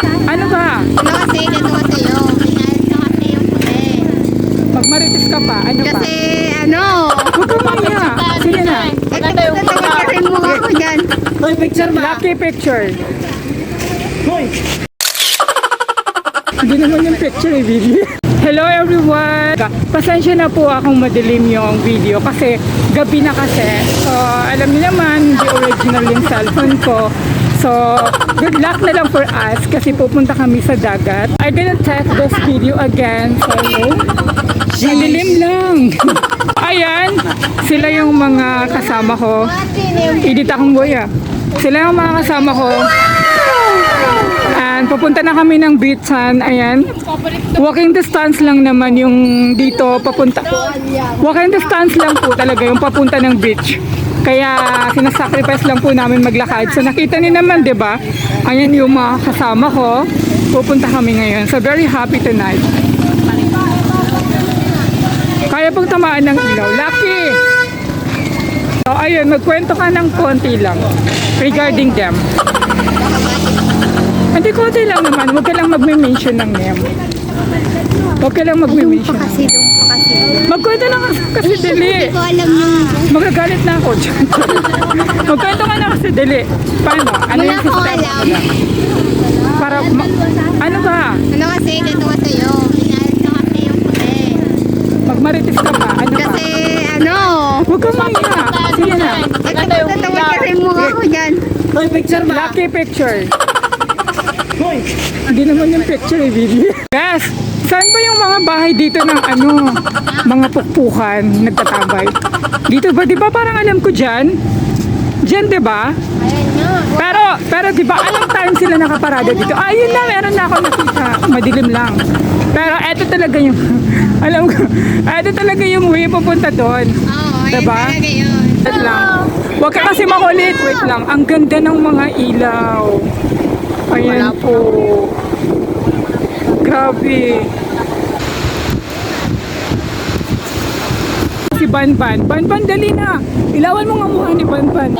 Ano ba? Ano kasi, ganito kasi yung inayos na kasi yung puti. Magmarites ka pa. Ano ba? Kasi, ano, Huwag ka maya. Sige na. tatawag kasi yung mukha ko dyan. Hoy, picture ba? Lucky picture. Hoy! Hindi naman yung picture eh, video. Hello everyone! Pasensya na po akong madilim yung video kasi gabi na kasi. So, alam niyo naman, hindi original yung cellphone ko. So, good luck na lang for us kasi pupunta kami sa dagat. I'm gonna check this video again. So, madilim lang. Ayan, sila yung mga kasama ko. Edit akong boy ah. Sila yung mga kasama ko. And pupunta na kami ng beachan. Ayan. Walking distance lang naman yung dito papunta. Walking distance lang po talaga yung papunta ng beach. Kaya sinasacrifice lang po namin maglakad. So nakita niyo naman, 'di ba? Ayan yung mga kasama ko. Pupunta kami ngayon. So very happy tonight. Kaya pang tamaan ng ilaw. Lucky! So ayun, magkwento ka ng konti lang regarding them. Hindi, konti lang naman. Huwag ka lang magme-mention ng name. Huwag ka lang magme-mention. Doon pa kasi. Magkwento na kasi dili. Hindi ko alam yung... Magagalit na ako dyan. Magkwento ka na kasi dili. Paano? Ano Wala yung ko sistema alam. nila? Para, ano ba? Ano kasi, ganito kasi yung inayos na kasi yung puti. Magmarites ka pa. Ano ba? Kasi, ano, Huwag ka maya. Sige na. tatawag kasi yung mukha ko dyan. Hoy, picture ba? Lucky picture. Hoy! Hindi naman yung picture eh, video. Yes! Saan ba yung mga bahay dito ng ano, mga pukpukan, nagtatabay? Dito ba? Di ba parang alam ko dyan? Dyan, di ba? Ayan nga. Pero di ba anong time sila nakaparada dito? Ayun na, meron na ako nakita. Madilim lang. Pero eto talaga yung, alam ko, eto talaga yung way papunta doon. Oo, ayun Diba? talaga yun. Wait lang. Huwag ka kasi makulit. Wait lang. Ang ganda ng mga ilaw. Ayan po. Grabe. Si Banban. Banban, dali na. Ilawan mo nga mukha ni Banban.